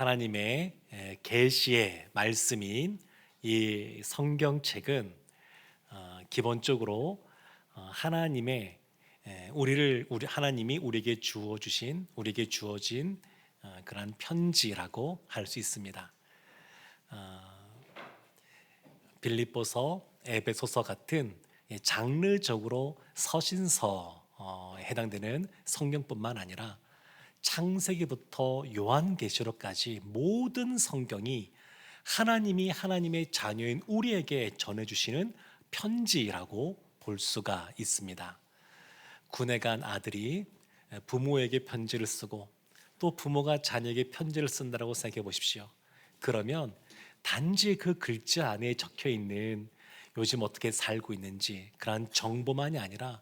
하나님의 계시의 말씀인 이 성경책은 기본적으로 하나님의 하나님이 우리에게 우리에게 주어진 그러한 편지라고 할 수 있습니다. 빌립보서, 에베소서 같은 장르적으로 서신서에 해당되는 성경뿐만 아니라 창세기부터 요한계시록까지 모든 성경이 하나님이 하나님의 자녀인 우리에게 전해주시는 편지라고 볼 수가 있습니다. 군에 간 아들이 부모에게 편지를 쓰고 또 부모가 자녀에게 편지를 쓴다고 생각해 보십시오. 그러면 단지 그 글자 안에 적혀 있는 요즘 어떻게 살고 있는지 그런 정보만이 아니라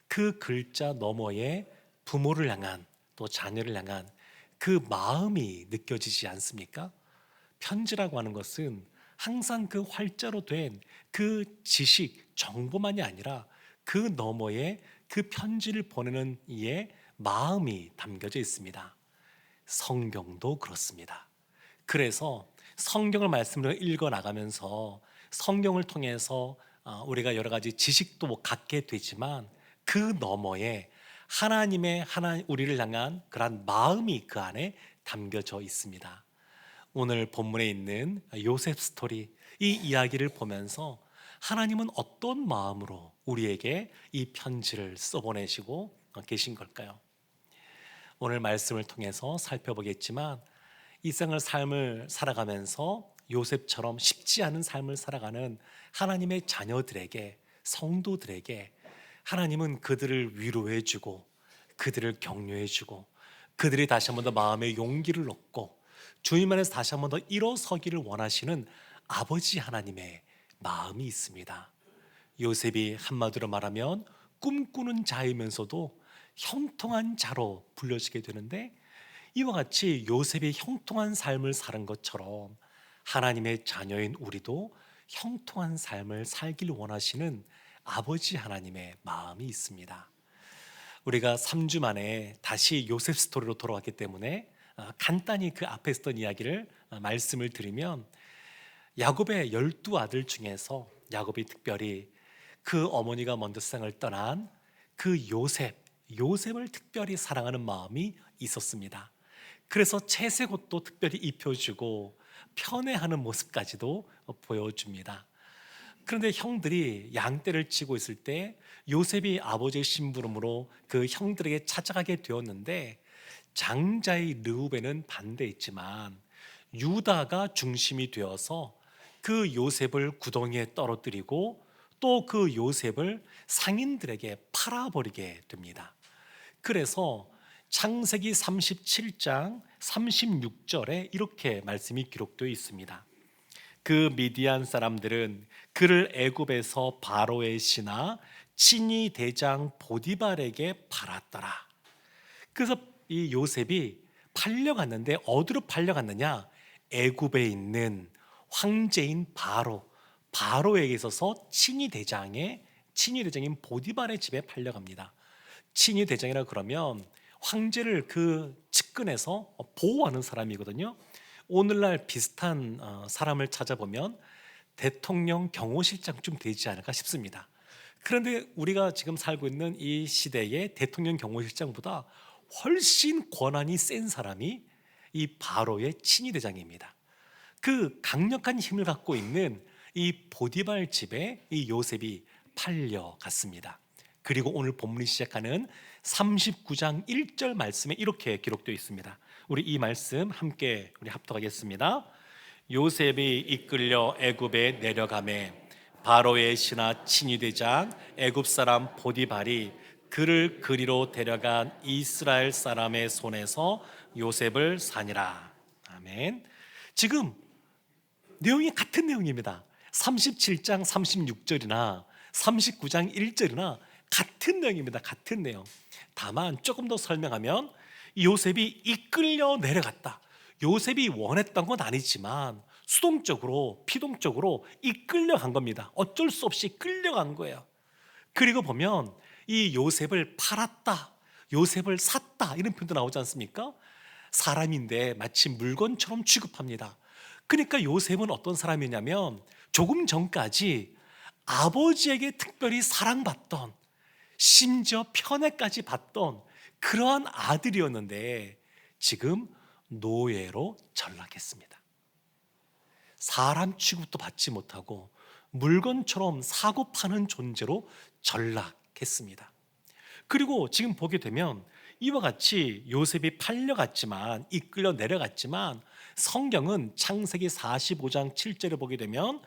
그 글자 너머에 부모를 향한 또 자녀를 향한 그 마음이 느껴지지 않습니까? 편지라고 하는 것은 항상 그 활자로 된 그 지식, 정보만이 아니라 그 너머에 그 편지를 보내는 이의 마음이 담겨져 있습니다. 성경도 그렇습니다. 그래서 성경을 말씀을 읽어 나가면서 성경을 통해서 우리가 여러 가지 지식도 갖게 되지만 그 너머에 우리를 향한 그러한 마음이 그 안에 담겨져 있습니다. 오늘 본문에 있는 요셉 스토리, 이 이야기를 보면서 하나님은 어떤 마음으로 우리에게 이 편지를 써보내시고 계신 걸까요? 오늘 말씀을 통해서 살펴보겠지만 이 생을 삶을 살아가면서 요셉처럼 쉽지 않은 삶을 살아가는 하나님의 자녀들에게, 성도들에게 하나님은 그들을 위로해주고 그들을 격려해주고 그들이 다시 한 번 더 마음의 용기를 얻고 주님 안에서 다시 한 번 더 일어서기를 원하시는 아버지 하나님의 마음이 있습니다. 요셉이 한마디로 말하면 꿈꾸는 자이면서도 형통한 자로 불려지게 되는데, 이와 같이 요셉이 형통한 삶을 사는 것처럼 하나님의 자녀인 우리도 형통한 삶을 살길 원하시는 아버지 하나님의 마음이 있습니다. 우리가 3주 만에 다시 요셉 스토리로 돌아왔기 때문에 간단히 그 앞에 있었던 이야기를 말씀을 드리면, 야곱의 12아들 중에서 야곱이 특별히 그 어머니가 먼저 세상을 떠난 그 요셉을 특별히 사랑하는 마음이 있었습니다. 그래서 채색 옷도 특별히 입혀주고 편애하는 모습까지도 보여줍니다. 그런데 형들이 양떼를 치고 있을 때 요셉이 아버지의 심부름으로 그 형들에게 찾아가게 되었는데, 장자의 르우벤은 반대했지만 유다가 중심이 되어서 그 요셉을 구덩이에 떨어뜨리고 또 그 요셉을 상인들에게 팔아버리게 됩니다. 그래서 창세기 37장 36절에 이렇게 말씀이 기록되어 있습니다. 그 미디안 사람들은 그를 애굽에서 바로의 신하 친위 대장 보디발에게 팔았더라. 그래서 이 요셉이 팔려갔는데 어디로 팔려갔느냐? 애굽에 있는 황제인 바로에게 있어서 친위 대장인 보디발의 집에 팔려갑니다. 친위 대장이라 그러면 황제를 그 측근에서 보호하는 사람이거든요. 오늘날 비슷한 사람을 찾아보면 대통령 경호실장쯤 되지 않을까 싶습니다. 그런데 우리가 지금 살고 있는 이 시대의 대통령 경호실장보다 훨씬 권한이 센 사람이 이 바로의 친위 대장입니다. 그 강력한 힘을 갖고 있는 이 보디발 집에 이 요셉이 팔려갔습니다. 그리고 오늘 본문이 시작하는 39장 1절 말씀에 이렇게 기록되어 있습니다. 우리 이 말씀 함께 합독하겠습니다. 요셉이 이끌려 애굽에 내려가매 바로의 신하 친위 대장 애굽 사람 보디발이 그를 그리로 데려간 이스라엘 사람의 손에서 요셉을 사니라. 아멘. 지금 내용이 같은 내용입니다. 37장 36절이나 39장 1절이나 같은 내용입니다. 같은 내용. 다만 조금 더 설명하면 요셉이 이끌려 내려갔다. 요셉이 원했던 건 아니지만 수동적으로, 피동적으로 이끌려간 겁니다. 어쩔 수 없이 끌려간 거예요. 그리고 보면 이 요셉을 팔았다, 요셉을 샀다, 이런 표현도 나오지 않습니까? 사람인데 마치 물건처럼 취급합니다. 그러니까 요셉은 어떤 사람이냐면 조금 전까지 아버지에게 특별히 사랑받던, 심지어 편애까지 받던 그러한 아들이었는데 지금 노예로 전락했습니다. 사람 취급도 받지 못하고 물건처럼 사고 파는 존재로 전락했습니다. 그리고 지금 보게 되면 이와 같이 요셉이 팔려갔지만, 이끌려 내려갔지만, 성경은 창세기 45장 7절을 보게 되면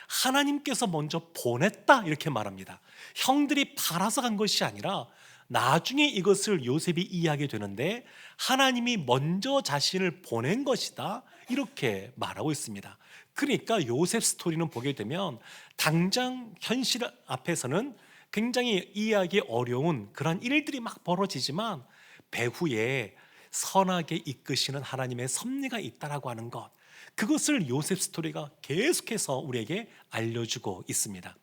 하나님께서 먼저 보냈다 이렇게 말합니다. 형들이 팔아서 간 것이 아니라 나중에 이것을 요셉이 이해하게 되는데 하나님이 먼저 자신을 보낸 것이다 이렇게 말하고 있습니다. 그러니까 요셉 스토리는 보게 되면 당장 현실 앞에서는 굉장히 이해하기 어려운 그런 일들이 막 벌어지지만 배후에 선하게 이끄시는 하나님의 섭리가 있다라고 하는 것, 그것을 요셉 스토리가 계속해서 우리에게 알려주고 있습니다.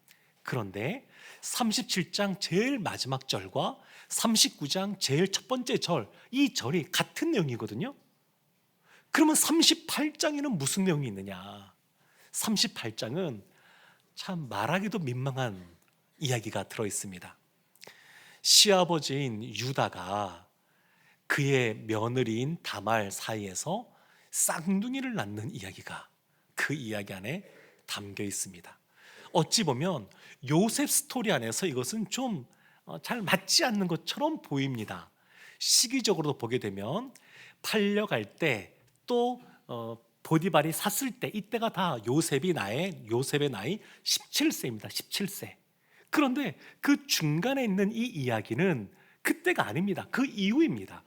그런데 37장 제일 마지막 절과 39장 제일 첫 번째 절, 이 절이 같은 내용이거든요. 그러면 38장에는 무슨 내용이 있느냐? 38장은 참 말하기도 민망한 이야기가 들어 있습니다. 시아버지인 유다가 그의 며느리인 다말 사이에서 쌍둥이를 낳는 이야기가 그 이야기 안에 담겨 있습니다. 어찌 보면 요셉 스토리 안에서 이것은 좀 잘 맞지 않는 것처럼 보입니다. 시기적으로도 보게 되면 팔려갈 때 또 보디발이 샀을 때 이때가 다 요셉의 나이 17세입니다. 17세. 그런데 그 중간에 있는 이 이야기는 그때가 아닙니다. 그 이후입니다.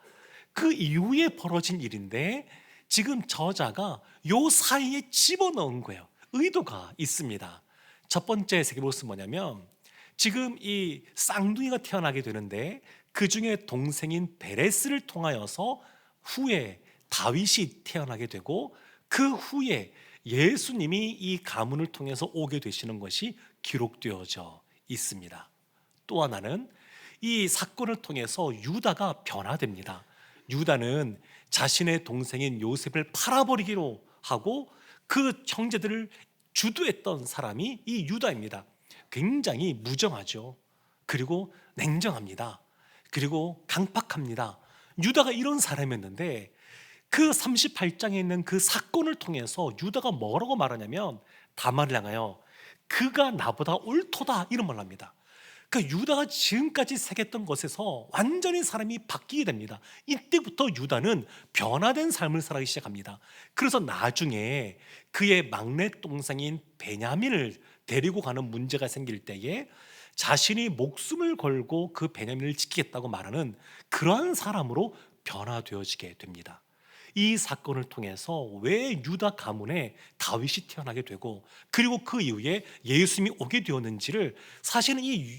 그 이후에 벌어진 일인데 지금 저자가 요 사이에 집어넣은 거예요. 의도가 있습니다. 첫 번째 세계보스 뭐냐면 지금 이 쌍둥이가 태어나게 되는데 그 중에 동생인 베레스를 통하여서 후에 다윗이 태어나게 되고 그 후에 예수님이 이 가문을 통해서 오게 되시는 것이 기록되어져 있습니다. 또 하나는 이 사건을 통해서 유다가 변화됩니다. 유다는 자신의 동생인 요셉을 팔아버리기로 하고 그 형제들을 주도했던 사람이 이 유다입니다. 굉장히 무정하죠. 그리고 냉정합니다. 그리고 강팍합니다. 유다가 이런 사람이었는데 그 38장에 있는 그 사건을 통해서 유다가 뭐라고 말하냐면 다말을 향하여 그가 나보다 옳도다 이런 말을 합니다. 그러니까 유다가 지금까지 새겼던 것에서 완전히 사람이 바뀌게 됩니다. 이때부터 유다는 변화된 삶을 살아가기 시작합니다. 그래서 나중에 그의 막내 동생인 베냐민을 데리고 가는 문제가 생길 때에 자신이 목숨을 걸고 그 베냐민을 지키겠다고 말하는 그러한 사람으로 변화되어지게 됩니다. 이 사건을 통해서 왜 유다 가문에 다윗이 태어나게 되고 그리고 그 이후에 예수님이 오게 되었는지를 사실은 이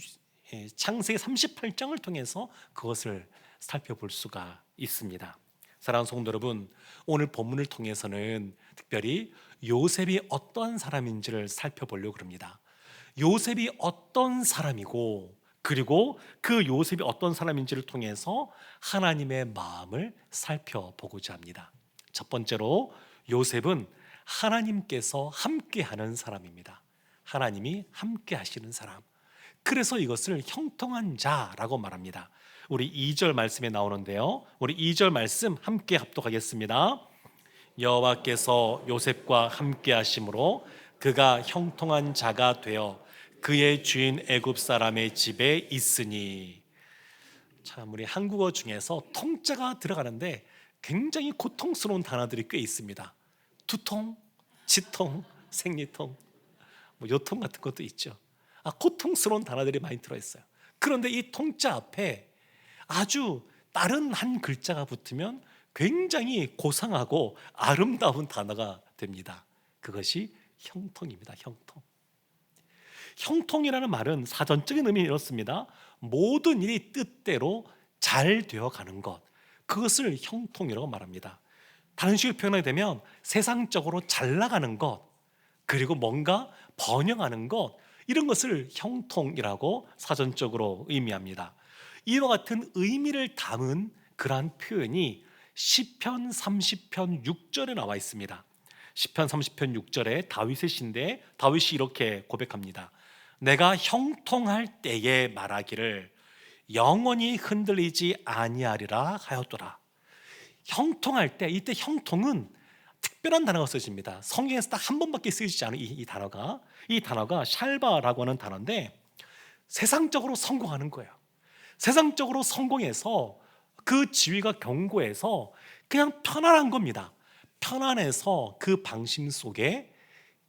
창세기 38장을 통해서 그것을 살펴볼 수가 있습니다. 사랑하는 성도 여러분, 오늘 본문을 통해서는 특별히 요셉이 어떠한 사람인지를 살펴보려고 합니다. 요셉이 어떤 사람이고 그리고 그 요셉이 어떤 사람인지를 통해서 하나님의 마음을 살펴보고자 합니다. 첫 번째로 요셉은 하나님께서 함께하는 사람입니다. 하나님이 함께 하시는 사람. 그래서 이것을 형통한 자라고 말합니다. 우리 2절 말씀에 나오는데요. 우리 2절 말씀 함께 합독하겠습니다. 여호와께서 요셉과 함께 하심으로 그가 형통한 자가 되어 그의 주인 애굽 사람의 집에 있으니. 참 우리 한국어 중에서 통자가 들어가는데 굉장히 고통스러운 단어들이 꽤 있습니다. 두통, 지통, 생리통, 요통 같은 것도 있죠. 고통스러운 단어들이 많이 들어있어요. 그런데 이 통자 앞에 아주 다른 한 글자가 붙으면 굉장히 고상하고 아름다운 단어가 됩니다. 그것이 형통입니다. 형통. 형통이라는 말은 사전적인 의미는 이렇습니다. 모든 일이 뜻대로 잘 되어가는 것, 그것을 형통이라고 말합니다. 다른 식으로 표현하게 되면 세상적으로 잘 나가는 것, 그리고 뭔가 번영하는 것, 이런 것을 형통이라고 사전적으로 의미합니다. 이와 같은 의미를 담은 그러한 표현이 시편 30편 6절에 나와 있습니다. 시편 30편 6절에 다윗의 시인데 다윗이 이렇게 고백합니다. 내가 형통할 때에 말하기를 영원히 흔들리지 아니하리라 하였더라. 형통할 때, 이때 형통은 특별한 단어가 쓰여집니다. 성경에서 딱 한 번밖에 쓰여지지 않은 이 단어가 샬바라고 하는 단어인데 세상적으로 성공하는 거예요. 세상적으로 성공해서 그 지위가 견고해서 그냥 편안한 겁니다. 편안해서 그 방심 속에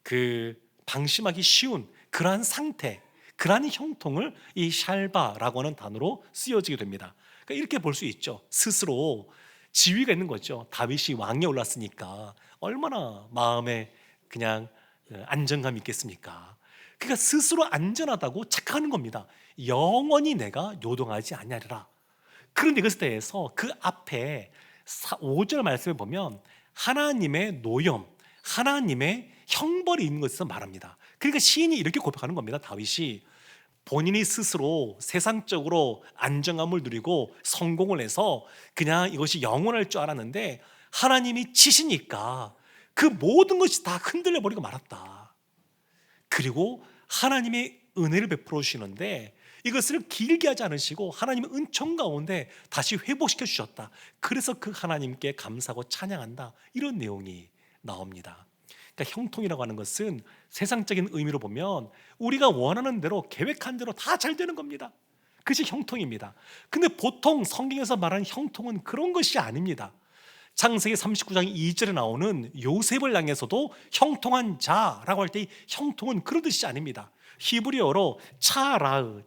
그 방심하기 쉬운 그러한 상태, 그러한 형통을 이 샬바라고 하는 단어로 쓰여지게 됩니다. 그러니까 이렇게 볼 수 있죠. 스스로 지위가 있는 거죠. 다윗이 왕에 올랐으니까 얼마나 마음에 그냥 안정감이 있겠습니까? 그러니까 스스로 안전하다고 착각하는 겁니다. 영원히 내가 요동하지 아니하리라. 그런데 이것에 대해서 그 앞에 5절 말씀에 보면 하나님의 노염, 하나님의 형벌이 있는 것에서 말합니다. 그러니까 시인이 이렇게 고백하는 겁니다. 다윗이 본인이 스스로 세상적으로 안정감을 누리고 성공을 해서 그냥 이것이 영원할 줄 알았는데 하나님이 치시니까 그 모든 것이 다 흔들려 버리고 말았다. 그리고 하나님의 은혜를 베풀어 주시는데 이것을 길게 하지 않으시고 하나님의 은총 가운데 다시 회복시켜 주셨다. 그래서 그 하나님께 감사하고 찬양한다. 이런 내용이 나옵니다. 그러니까 형통이라고 하는 것은 세상적인 의미로 보면 우리가 원하는 대로 계획한 대로 다 잘 되는 겁니다. 그것이 형통입니다. 근데 보통 성경에서 말하는 형통은 그런 것이 아닙니다. 창세기 39장 2절에 나오는 요셉을 향해서도 형통한 자라고 할 때 형통은 그런 뜻이 아닙니다. 히브리어로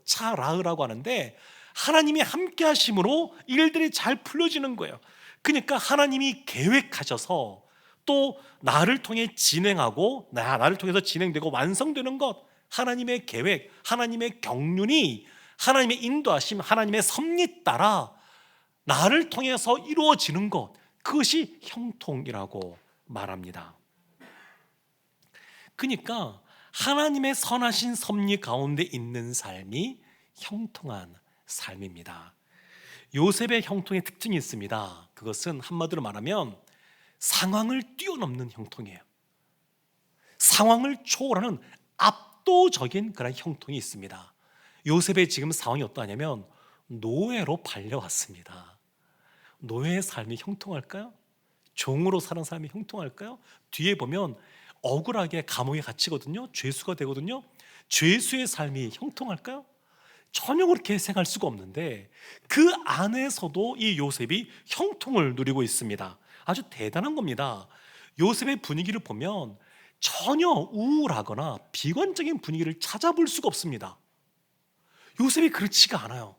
차라으라고 하는데 하나님이 함께 하심으로 일들이 잘 풀려지는 거예요. 그러니까 하나님이 계획하셔서 또 나를 통해 진행하고 나를 통해서 진행되고 완성되는 것, 하나님의 계획, 하나님의 경륜이 하나님의 인도하심, 하나님의 섭리 따라 나를 통해서 이루어지는 것, 그것이 형통이라고 말합니다. 그러니까 하나님의 선하신 섭리 가운데 있는 삶이 형통한 삶입니다. 요셉의 형통의 특징이 있습니다. 그것은 한마디로 말하면 상황을 뛰어넘는 형통이에요. 상황을 초월하는 압도적인 그런 형통이 있습니다. 요셉의 지금 상황이 어떠하냐면 노예로 팔려왔습니다. 노예의 삶이 형통할까요? 종으로 사는 삶이 형통할까요? 뒤에 보면 억울하게 감옥에 갇히거든요. 죄수가 되거든요. 죄수의 삶이 형통할까요? 전혀 그렇게 생각할 수가 없는데 그 안에서도 이 요셉이 형통을 누리고 있습니다. 아주 대단한 겁니다. 요셉의 분위기를 보면 전혀 우울하거나 비관적인 분위기를 찾아볼 수가 없습니다. 요셉이 그렇지가 않아요.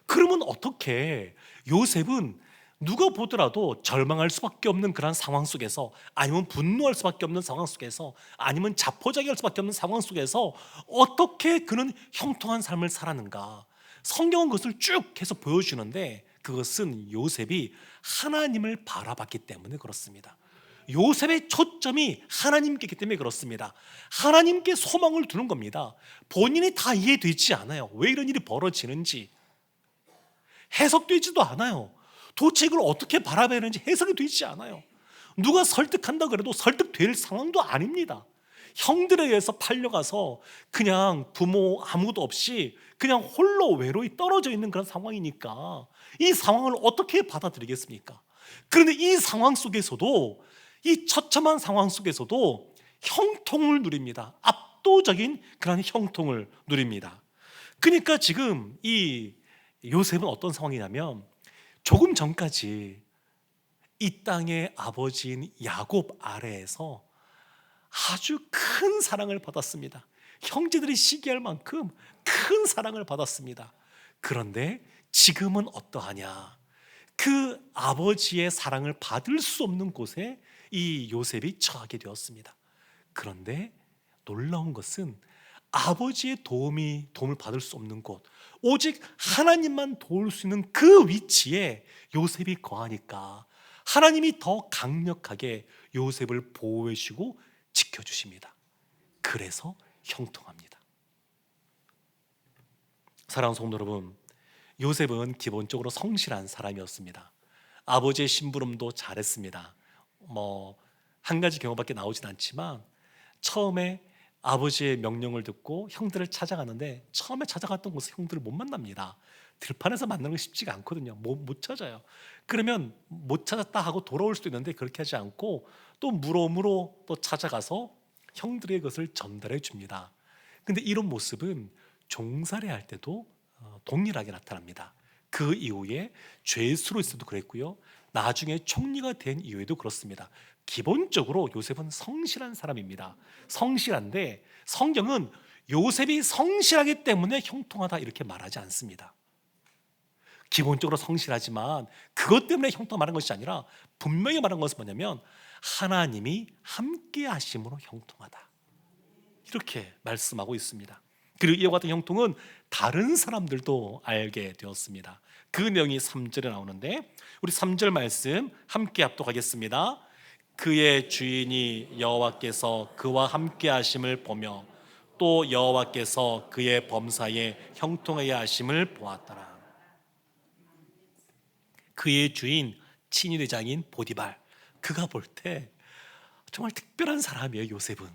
그러면 어떻게 요셉은 누가 보더라도 절망할 수밖에 없는 그런 상황 속에서 아니면 분노할 수밖에 없는 상황 속에서 아니면 자포자기할 수밖에 없는 상황 속에서 어떻게 그는 형통한 삶을 살았는가? 성경은 그것을 쭉 해서 보여주는데 그것은 요셉이 하나님을 바라봤기 때문에 그렇습니다. 요셉의 초점이 하나님께 있기 때문에 그렇습니다. 하나님께 소망을 두는 겁니다. 본인이 다 이해되지 않아요. 왜 이런 일이 벌어지는지 해석되지도 않아요. 도대체 이걸 어떻게 바라봐야 하는지 해석이 되지 않아요. 누가 설득한다 그래도 설득될 상황도 아닙니다. 형들에 의해서 팔려가서 그냥 부모 아무도 없이 그냥 홀로 외로이 떨어져 있는 그런 상황이니까 이 상황을 어떻게 받아들이겠습니까? 그런데 이 상황 속에서도 이 처참한 상황 속에서도 형통을 누립니다. 압도적인 그런 형통을 누립니다. 그러니까 지금 이 요셉은 어떤 상황이냐면 조금 전까지 이 땅의 아버지인 야곱 아래에서 아주 큰 사랑을 받았습니다. 형제들이 시기할 만큼 큰 사랑을 받았습니다. 그런데 지금은 어떠하냐? 그 아버지의 사랑을 받을 수 없는 곳에 이 요셉이 처하게 되었습니다. 그런데 놀라운 것은 아버지의 도움을 받을 수 없는 곳, 오직 하나님만 도울 수 있는 그 위치에 요셉이 거하니까 하나님이 더 강력하게 요셉을 보호해 주시고 지켜주십니다. 그래서 형통합니다. 사랑하는 성도 여러분, 요셉은 기본적으로 성실한 사람이었습니다. 아버지의 심부름도 잘했습니다. 뭐 한 가지 경우밖에 나오진 않지만 처음에 아버지의 명령을 듣고 형들을 찾아가는데 처음에 찾아갔던 곳에 형들을 못 만납니다. 들판에서 만나는 게 쉽지가 않거든요. 못 찾아요. 그러면 못 찾았다 하고 돌아올 수도 있는데 그렇게 하지 않고 또 물어물어 또 찾아가서 형들의 것을 전달해 줍니다. 근데 이런 모습은 종살이 할 때도 동일하게 나타납니다. 그 이후에 죄수로 있어도 그랬고요. 나중에 총리가 된 이후에도 그렇습니다. 기본적으로 요셉은 성실한 사람입니다. 성실한데 성경은 요셉이 성실하기 때문에 형통하다 이렇게 말하지 않습니다. 기본적으로 성실하지만 그것 때문에 형통 말한 것이 아니라 분명히 말한 것은 뭐냐면 하나님이 함께 하심으로 형통하다 이렇게 말씀하고 있습니다. 그리고 이와 같은 형통은 다른 사람들도 알게 되었습니다. 그 내용이 3절에 나오는데 우리 3절 말씀 함께 합독하겠습니다. 그의 주인이 여호와께서 그와 함께 하심을 보며 또 여호와께서 그의 범사에 형통하게 하심을 보았더라. 그의 주인 친위대장인 보디발, 그가 볼 때 정말 특별한 사람이에요. 요셉은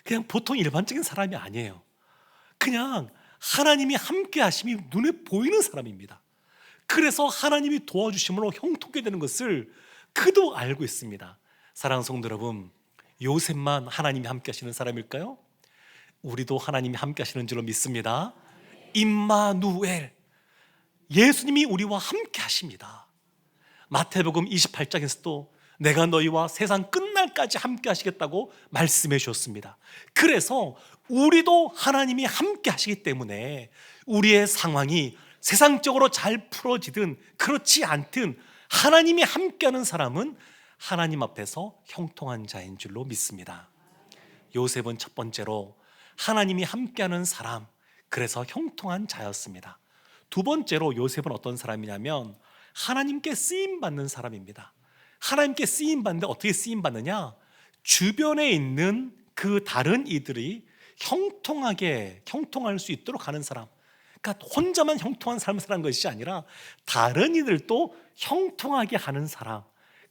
그냥 보통 일반적인 사람이 아니에요. 그냥 하나님이 함께 하심이 눈에 보이는 사람입니다. 그래서 하나님이 도와주심으로 형통하게 되는 것을 그도 알고 있습니다. 사랑하는 성도 여러분, 요셉만 하나님이 함께 하시는 사람일까요? 우리도 하나님이 함께 하시는 줄로 믿습니다. 임마누엘, 예수님이 우리와 함께 하십니다. 마태복음 28장에서도 내가 너희와 세상 끝날까지 함께 하시겠다고 말씀해 주셨습니다. 그래서 우리도 하나님이 함께 하시기 때문에 우리의 상황이 세상적으로 잘 풀어지든 그렇지 않든 하나님이 함께하는 사람은 하나님 앞에서 형통한 자인 줄로 믿습니다. 요셉은 첫 번째로 하나님이 함께하는 사람, 그래서 형통한 자였습니다. 두 번째로 요셉은 어떤 사람이냐면 하나님께 쓰임받는 사람입니다. 하나님께 쓰임받는데 어떻게 쓰임받느냐? 주변에 있는 그 다른 이들이 형통할 수 있도록 하는 사람. 그러니까 혼자만 형통한 삶을 사는 것이 아니라 다른 이들도 형통하게 하는 사람,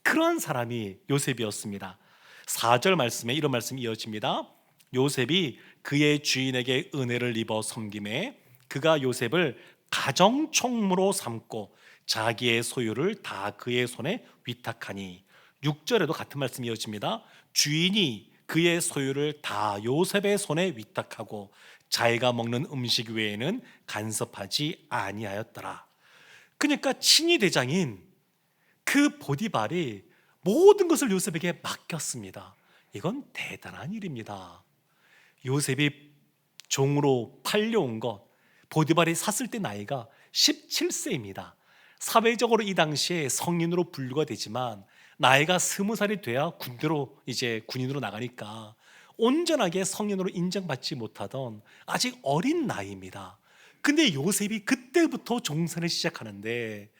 그러한 사람이 요셉이었습니다. 4절 말씀에 이런 말씀이 이어집니다. 요셉이 그의 주인에게 은혜를 입어 섬김에 그가 요셉을 가정총무로 삼고 자기의 소유를 다 그의 손에 위탁하니. 6절에도 같은 말씀이 이어집니다. 주인이 그의 소유를 다 요셉의 손에 위탁하고 자기가 먹는 음식 외에는 간섭하지 아니하였더라. 그러니까 친위 대장인 그 보디발이 모든 것을 요셉에게 맡겼습니다. 이건 대단한 일입니다. 요셉이 종으로 팔려온 것, 보디발이 샀을 때 나이가 17세입니다. 사회적으로 이 당시에 성인으로 분류가 되지만 나이가 20살이 돼야 군인으로 나가니까 온전하게 성인으로 인정받지 못하던 아직 어린 나이입니다. 근데 요셉이 그때부터 종사를 시작하는데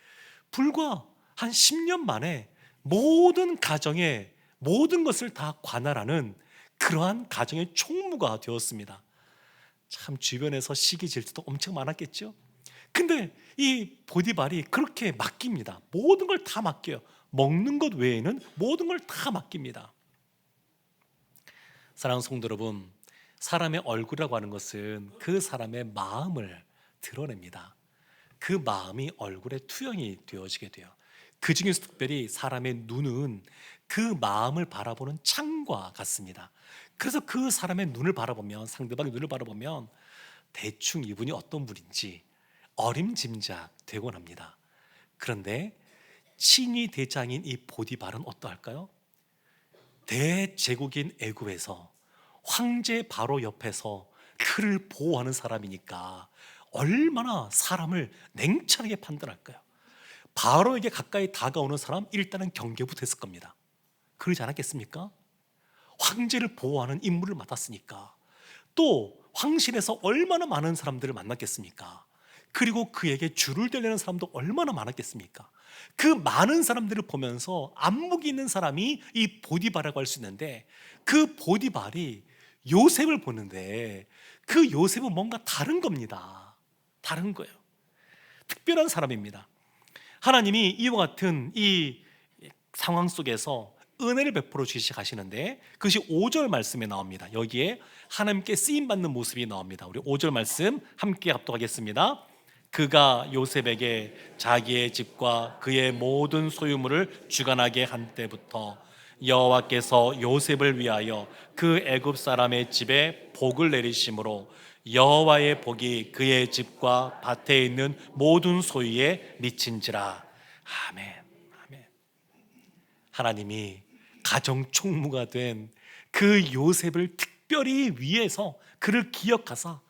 불과 한 10년 만에 모든 가정의 모든 것을 다 관할하는 그러한 가정의 총무가 되었습니다. 참 주변에서 시기 질투도 엄청 많았겠죠. 근데 이 보디발이 그렇게 맡깁니다. 모든 걸 다 맡겨요. 먹는 것 외에는 모든 걸 다 맡깁니다. 사랑하는 성도 여러분, 사람의 얼굴이라고 하는 것은 그 사람의 마음을 드러냅니다. 그 마음이 얼굴에 투영이 되어지게 돼요. 그 중에서 특별히 사람의 눈은 그 마음을 바라보는 창과 같습니다. 그래서 그 사람의 눈을 바라보면, 상대방의 눈을 바라보면 대충 이분이 어떤 분인지 어림짐작 되곤 합니다. 그런데 친위 대장인 이 보디발은 어떠할까요? 대제국인 애굽에서 황제 바로 옆에서 그를 보호하는 사람이니까 얼마나 사람을 냉철하게 판단할까요? 바로에게 가까이 다가오는 사람 일단은 경계부터 했을 겁니다. 그러지 않았겠습니까? 황제를 보호하는 임무를 맡았으니까. 또 황실에서 얼마나 많은 사람들을 만났겠습니까? 그리고 그에게 줄을 대려는 사람도 얼마나 많았겠습니까? 그 많은 사람들을 보면서 안목이 있는 사람이 이 보디발이라고 할 수 있는데, 그 보디발이 요셉을 보는데 그 요셉은 뭔가 다른 겁니다. 다른 거예요. 특별한 사람입니다. 하나님이 이와 같은 이 상황 속에서 은혜를 베풀어 주기 시작하시는데, 그것이 5절 말씀에 나옵니다. 여기에 하나님께 쓰임받는 모습이 나옵니다. 우리 5절 말씀 함께 합독하겠습니다. 그가 요셉에게 자기의 집과 그의 모든 소유물을 주관하게 한 때부터 여호와께서 요셉을 위하여 그 애굽 사람의 집에 복을 내리심으로 여호와의 복이 그의 집과 밭에 있는 모든 소유에 미친지라. 아멘. 아멘. 하나님이 가정 총무가 된 그 요셉을 특별히 위해서 그를 기억하사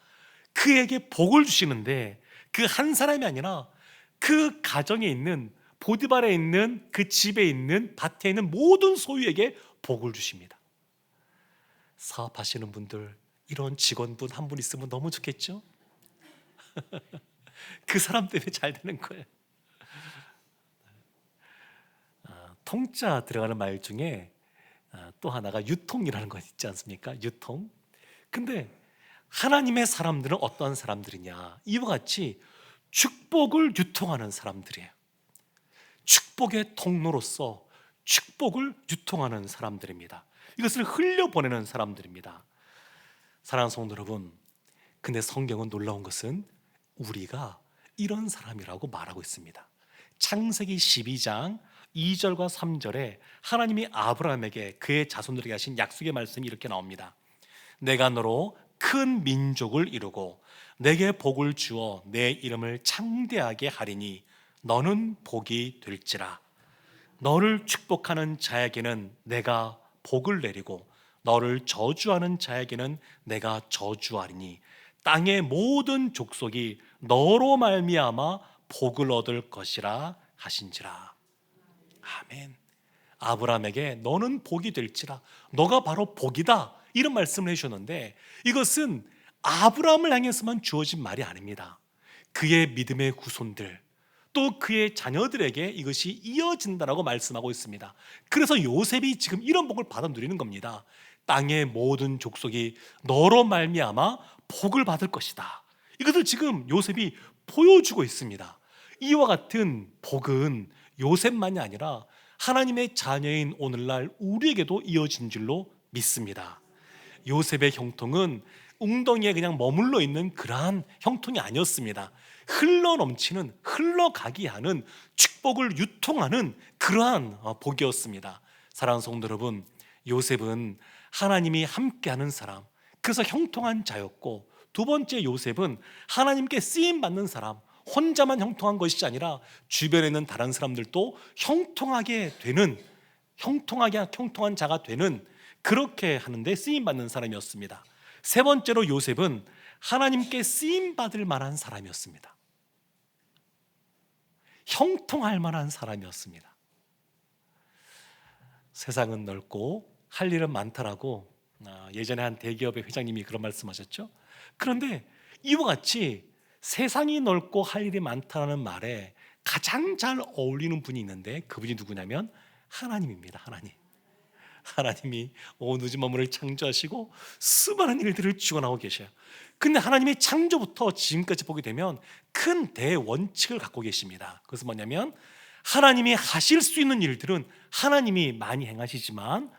그에게 복을 주시는데, 그 한 사람이 아니라 그 가정에 있는, 보디발에 있는 그 집에 있는 밭에 있는 모든 소유에게 복을 주십니다. 사업하시는 분들, 이런 직원분 한 분 있으면 너무 좋겠죠? 그 사람 때문에 잘 되는 거예요. 통자 들어가는 말 중에 또 하나가 유통이라는 거 있지 않습니까? 유통. 근데 하나님의 사람들은 어떤 사람들이냐? 이와 같이 축복을 유통하는 사람들이에요. 축복의 통로로서 축복을 유통하는 사람들입니다. 이것을 흘려보내는 사람들입니다. 사랑하는 성도 여러분, 근데 성경은 놀라운 것은 우리가 이런 사람이라고 말하고 있습니다. 창세기 12장 2절과 3절에 하나님이 아브라함에게 그의 자손들에게 하신 약속의 말씀이 이렇게 나옵니다. 내가 너로 큰 민족을 이루고 내게 복을 주어 내 이름을 창대하게 하리니 너는 복이 될지라. 너를 축복하는 자에게는 내가 복을 내리고 너를 저주하는 자에게는 내가 저주하리니 땅의 모든 족속이 너로 말미암아 복을 얻을 것이라 하신지라. 아멘. 아브라함에게 너는 복이 될지라, 너가 바로 복이다, 이런 말씀을 해주셨는데, 이것은 아브라함을 향해서만 주어진 말이 아닙니다. 그의 믿음의 후손들, 또 그의 자녀들에게 이것이 이어진다라고 말씀하고 있습니다. 그래서 요셉이 지금 이런 복을 받아 누리는 겁니다. 땅의 모든 족속이 너로 말미암아 복을 받을 것이다. 이것을 지금 요셉이 보여주고 있습니다. 이와 같은 복은 요셉만이 아니라 하나님의 자녀인 오늘날 우리에게도 이어진 줄로 믿습니다. 요셉의 형통은 웅덩이에 그냥 머물러 있는 그러한 형통이 아니었습니다. 흘러넘치는, 흘러가게 하는, 축복을 유통하는 그러한 복이었습니다. 사랑하는 성도 여러분, 요셉은 하나님이 함께하는 사람, 그래서 형통한 자였고, 두 번째 요셉은 하나님께 쓰임받는 사람, 혼자만 형통한 것이 아니라 주변에 있는 다른 사람들도 형통하게 되는, 형통한 자가 되는, 그렇게 하는데 쓰임받는 사람이었습니다. 세 번째로 요셉은 하나님께 쓰임받을 만한 사람이었습니다. 형통할 만한 사람이었습니다. 세상은 넓고 할 일은 많다라고 예전에 한 대기업의 회장님이 그런 말씀하셨죠. 그런데 이와 같이 세상이 넓고 할 일이 많다는 말에 가장 잘 어울리는 분이 있는데, 그분이 누구냐면 하나님입니다. 하나님이 온 우주 만물을 창조하시고 수많은 일들을 주관하고 계셔요. 근데 하나님의 창조부터 지금까지 보게 되면 큰 대원칙을 갖고 계십니다. 그것은 뭐냐면, 하나님이 하실 수 있는 일들은 하나님이 많이 행하시지만,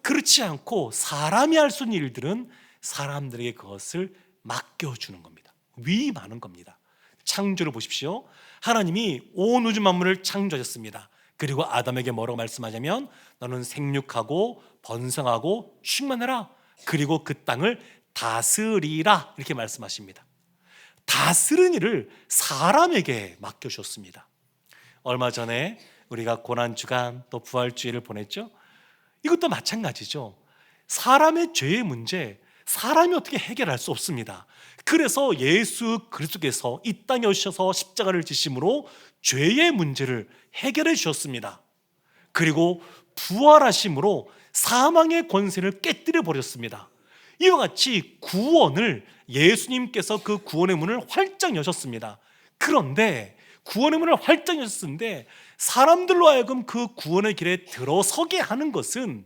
그렇지 않고 사람이 할 수 있는 일들은 사람들에게 그것을 맡겨주는 겁니다. 위임하는 겁니다. 창조를 보십시오. 하나님이 온 우주 만물을 창조하셨습니다. 그리고 아담에게 뭐라고 말씀하냐면, 너는 생육하고 번성하고 충만해라, 그리고 그 땅을 다스리라, 이렇게 말씀하십니다. 다스리는 일을 사람에게 맡겨주셨습니다. 얼마 전에 우리가 고난주간 또 부활주일을 보냈죠. 이것도 마찬가지죠. 사람의 죄의 문제, 사람이 어떻게 해결할 수 없습니다. 그래서 예수 그리스도께서 이 땅에 오셔서 십자가를 지심으로 죄의 문제를 해결해 주셨습니다. 그리고 부활하심으로 사망의 권세를 깨뜨려 버렸습니다. 이와 같이 구원을, 예수님께서 그 구원의 문을 활짝 여셨습니다. 그런데 구원의 문을 활짝 여셨는데 사람들로 하여금 그 구원의 길에 들어서게 하는 것은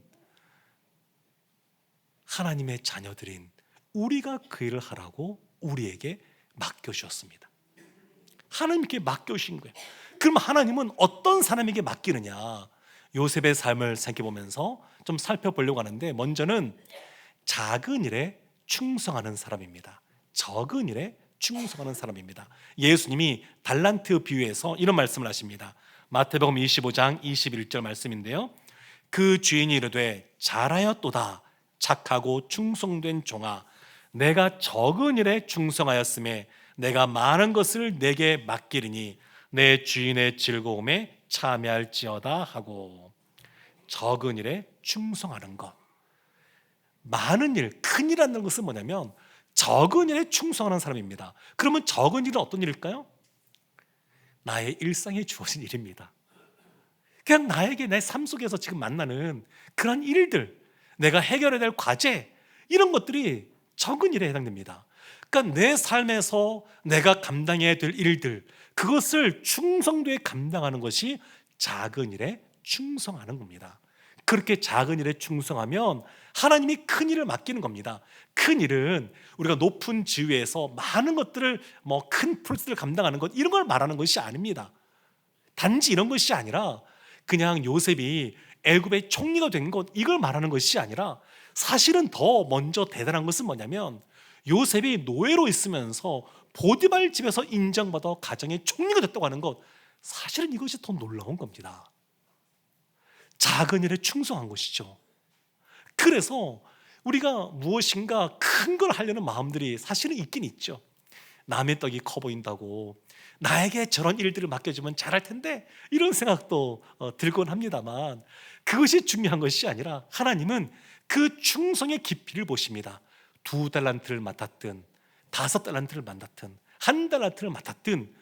하나님의 자녀들인 우리가 그 일을 하라고 우리에게 맡겨주셨습니다. 하나님께 맡겨주신 거예요. 그럼 하나님은 어떤 사람에게 맡기느냐? 요셉의 삶을 생각해보면서 좀 살펴보려고 하는데, 먼저는 작은 일에 충성하는 사람입니다. 적은 일에 충성하는 사람입니다. 예수님이 달란트 비유에서 이런 말씀을 하십니다. 마태복음 25장 21절 말씀인데요, 그 주인이 이르되 잘하였도다 착하고 충성된 종아, 내가 적은 일에 충성하였음에 내가 많은 것을 내게 맡기리니 내 주인의 즐거움에 참여할지어다 하고. 적은 일에 충성하는 것, 많은 일, 큰 일이라는 것은 뭐냐면 적은 일에 충성하는 사람입니다. 그러면 적은 일은 어떤 일일까요? 나의 일상에 주어진 일입니다. 그냥 나에게 내 삶 속에서 지금 만나는 그런 일들, 내가 해결해야 될 과제, 이런 것들이 적은 일에 해당됩니다. 그러니까 내 삶에서 내가 감당해야 될 일들, 그것을 충성도에 감당하는 것이 작은 일에 충성하는 겁니다. 그렇게 작은 일에 충성하면 하나님이 큰 일을 맡기는 겁니다. 큰 일은 우리가 높은 지위에서 많은 것들을, 큰 프로젝트를 감당하는 것, 이런 걸 말하는 것이 아닙니다. 단지 이런 것이 아니라 그냥 요셉이 애굽의 총리가 된 것, 이걸 말하는 것이 아니라, 사실은 더 먼저 대단한 것은 뭐냐면 요셉이 노예로 있으면서 보디발 집에서 인정받아 가정의 총리가 됐다고 하는 것, 사실은 이것이 더 놀라운 겁니다. 작은 일에 충성한 것이죠. 그래서 우리가 무엇인가 큰 걸 하려는 마음들이 사실은 있긴 있죠. 남의 떡이 커 보인다고 나에게 저런 일들을 맡겨주면 잘할 텐데, 이런 생각도 들곤 합니다만, 그것이 중요한 것이 아니라 하나님은 그 충성의 깊이를 보십니다. 2달란트를 맡았든 5달란트를 맡았든 1달란트를 맡았든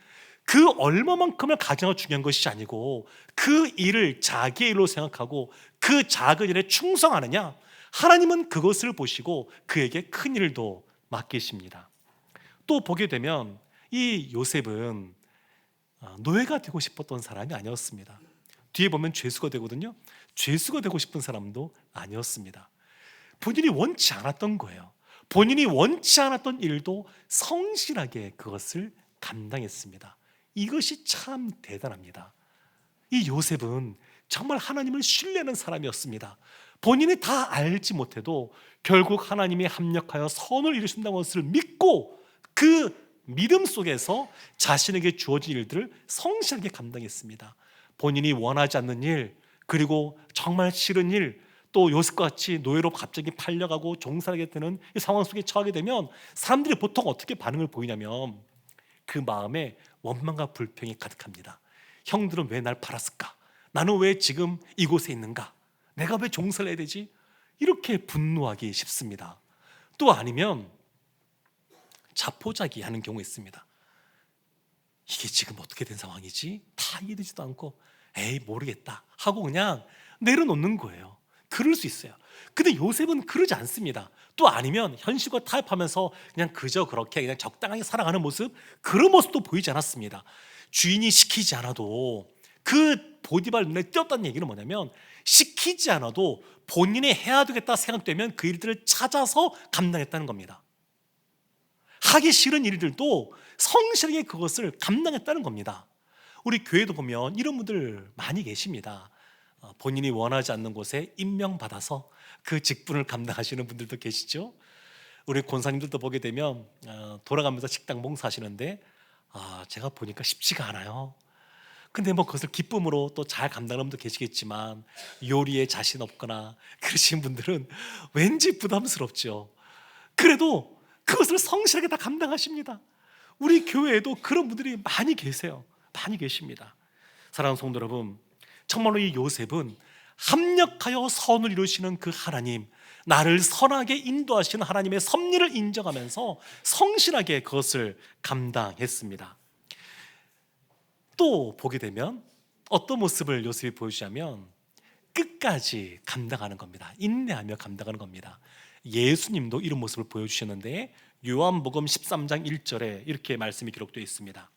그 얼마만큼을 가져가 중요한 것이 아니고, 그 일을 자기의 일로 생각하고 그 작은 일에 충성하느냐, 하나님은 그것을 보시고 그에게 큰 일도 맡기십니다. 또 보게 되면 이 요셉은 노예가 되고 싶었던 사람이 아니었습니다. 뒤에 보면 죄수가 되거든요. 죄수가 되고 싶은 사람도 아니었습니다. 본인이 원치 않았던 거예요. 본인이 원치 않았던 일도 성실하게 그것을 감당했습니다. 이것이 참 대단합니다. 이 요셉은 정말 하나님을 신뢰하는 사람이었습니다. 본인이 다 알지 못해도 결국 하나님이 합력하여 선을 이루신다는 것을 믿고 그 믿음 속에서 자신에게 주어진 일들을 성실하게 감당했습니다. 본인이 원하지 않는 일, 그리고 정말 싫은 일, 또 요셉과 같이 노예로 갑자기 팔려가고 종살이게 되는 이 상황 속에 처하게 되면 사람들이 보통 어떻게 반응을 보이냐면 그 마음에 원망과 불평이 가득합니다. 형들은 왜 날 팔았을까? 나는 왜 지금 이곳에 있는가? 내가 왜 종살이 해야 되지? 이렇게 분노하기 쉽습니다. 또 아니면 자포자기 하는 경우가 있습니다. 이게 지금 어떻게 된 상황이지? 다 이해되지도 않고 에이 모르겠다 하고 그냥 내려놓는 거예요. 그럴 수 있어요. 근데 요셉은 그러지 않습니다. 또 아니면 현실과 타협하면서 그냥 그저 그렇게 그냥 적당하게 살아가는 모습, 그런 모습도 보이지 않았습니다. 주인이 시키지 않아도, 그 보디발 눈에 띄었다는 얘기는 뭐냐면 시키지 않아도 본인이 해야 되겠다 생각되면 그 일들을 찾아서 감당했다는 겁니다. 하기 싫은 일들도 성실하게 그것을 감당했다는 겁니다. 우리 교회도 보면 이런 분들 많이 계십니다. 본인이 원하지 않는 곳에 임명받아서 그 직분을 감당하시는 분들도 계시죠. 우리 권사님들도 보게 되면 돌아가면서 식당 봉사하시는데 제가 보니까 쉽지가 않아요. 근데 그것을 기쁨으로 또 잘 감당하는 분도 계시겠지만, 요리에 자신 없거나 그러신 분들은 왠지 부담스럽죠. 그래도 그것을 성실하게 다 감당하십니다. 우리 교회에도 그런 분들이 많이 계세요. 많이 계십니다. 사랑하는 성도 여러분, 정말로 이 요셉은 합력하여 선을 이루시는 그 하나님, 나를 선하게 인도하시는 하나님의 섭리를 인정하면서 성실하게 그것을 감당했습니다. 또 보게 되면 어떤 모습을 요셉이 보여주냐면 끝까지 감당하는 겁니다. 인내하며 감당하는 겁니다. 예수님도 이런 모습을 보여주셨는데, 요한복음 13장 1절에 이렇게 말씀이 기록되어 있습니다.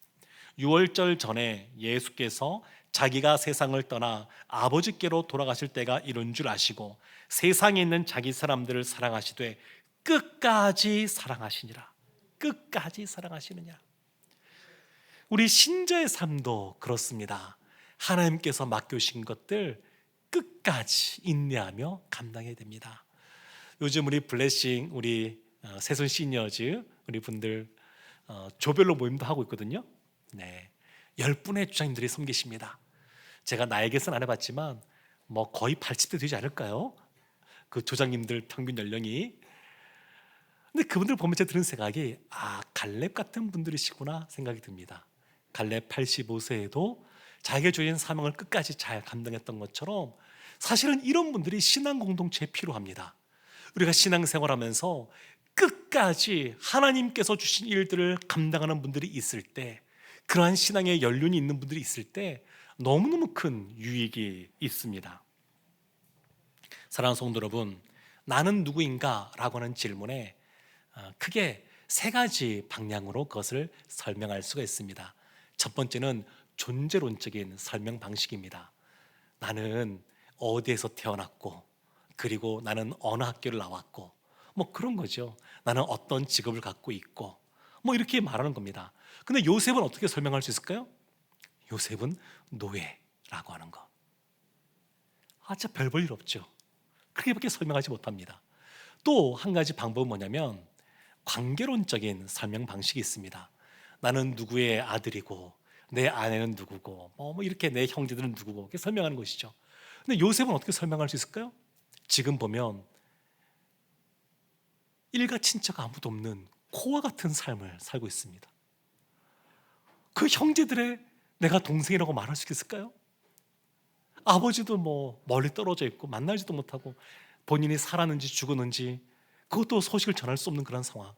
유월절 전에 예수께서 자기가 세상을 떠나 아버지께로 돌아가실 때가 이른 줄 아시고 세상에 있는 자기 사람들을 사랑하시되 끝까지 사랑하시니라. 끝까지 사랑하시느냐. 우리 신자의 삶도 그렇습니다. 하나님께서 맡겨주신 것들 끝까지 인내하며 감당해야 됩니다. 요즘 우리 블레싱, 우리 새손 시니어즈 우리 분들 조별로 모임도 하고 있거든요. 네, 10분의 주장님들이 섬기십니다. 제가 나에게서는 안 해봤지만 뭐 거의 80대 되지 않을까요? 그 조장님들 평균 연령이. 근데 그분들 보면 제가 드는 생각이 갈렙 같은 분들이시구나 생각이 듭니다. 갈렙 85세에도 자기가 주어진 사명을 끝까지 잘 감당했던 것처럼 사실은 이런 분들이 신앙 공동체에 필요합니다. 우리가 신앙생활하면서 끝까지 하나님께서 주신 일들을 감당하는 분들이 있을 때, 그러한 신앙의 연륜이 있는 분들이 있을 때 너무너무 큰 유익이 있습니다. 사랑하는 성도 여러분, 나는 누구인가? 라고 하는 질문에 크게 세 가지 방향으로 그것을 설명할 수가 있습니다. 첫 번째는 존재론적인 설명 방식입니다. 나는 어디에서 태어났고, 그리고 나는 어느 학교를 나왔고, 뭐 그런 거죠. 나는 어떤 직업을 갖고 있고, 뭐 이렇게 말하는 겁니다. 근데 요셉은 어떻게 설명할 수 있을까요? 요셉은 노예라고 하는 거. 진짜 별 볼 일 없죠. 그렇게밖에 설명하지 못합니다. 또 한 가지 방법은 뭐냐면 관계론적인 설명 방식이 있습니다. 나는 누구의 아들이고, 내 아내는 누구고, 뭐 이렇게 내 형제들은 누구고, 이렇게 설명하는 것이죠. 근데 요셉은 어떻게 설명할 수 있을까요? 지금 보면 일가 친척 아무도 없는 코와 같은 삶을 살고 있습니다. 그 형제들의 내가 동생이라고 말할 수 있을까요? 아버지도 뭐 멀리 떨어져 있고 만나지도 못하고 본인이 살았는지 죽었는지 그것도 소식을 전할 수 없는 그런 상황.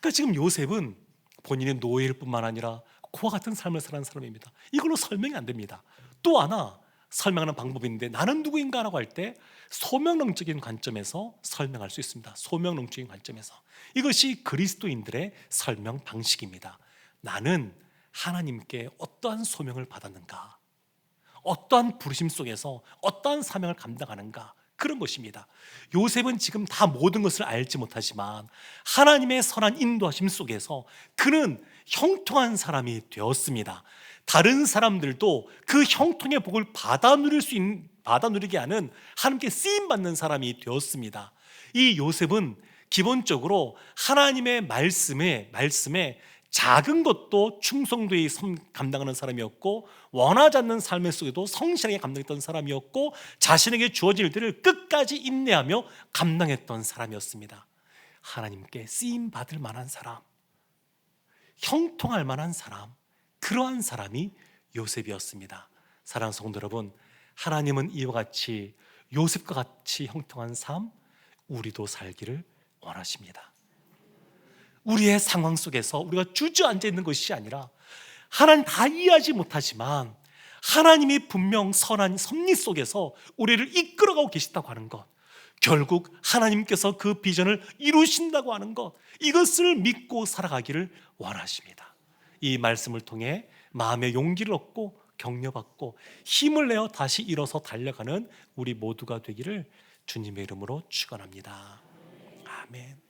그러니까 지금 요셉은 본인의 노예일 뿐만 아니라 코와 같은 삶을 사는 사람입니다. 이걸로 설명이 안 됩니다. 또 하나 설명하는 방법인데, 나는 누구인가 라고 할 때 소명론적인 관점에서 설명할 수 있습니다. 소명론적인 관점에서. 이것이 그리스도인들의 설명 방식입니다. 나는 하나님께 어떠한 소명을 받았는가, 어떠한 부르심 속에서 어떠한 사명을 감당하는가, 그런 것입니다. 요셉은 지금 다 모든 것을 알지 못하지만 하나님의 선한 인도하심 속에서 그는 형통한 사람이 되었습니다. 다른 사람들도 그 형통의 복을 받아 누리게 하는, 하나님께 쓰임받는 사람이 되었습니다. 이 요셉은 기본적으로 하나님의 말씀에 작은 것도 충성되이 감당하는 사람이었고, 원하지 않는 삶의 속에도 성실하게 감당했던 사람이었고, 자신에게 주어진 일들을 끝까지 인내하며 감당했던 사람이었습니다. 하나님께 쓰임받을 만한 사람, 형통할 만한 사람, 그러한 사람이 요셉이었습니다. 사랑하는 성도 여러분, 하나님은 이와 같이 요셉과 같이 형통한 삶 우리도 살기를 원하십니다. 우리의 상황 속에서 우리가 주저앉아 있는 것이 아니라, 하나님 다 이해하지 못하지만 하나님이 분명 선한 섭리 속에서 우리를 이끌어가고 계시다고 하는 것, 결국 하나님께서 그 비전을 이루신다고 하는 것, 이것을 믿고 살아가기를 원하십니다. 이 말씀을 통해 마음의 용기를 얻고 격려받고 힘을 내어 다시 일어서 달려가는 우리 모두가 되기를 주님의 이름으로 축원합니다. 아멘.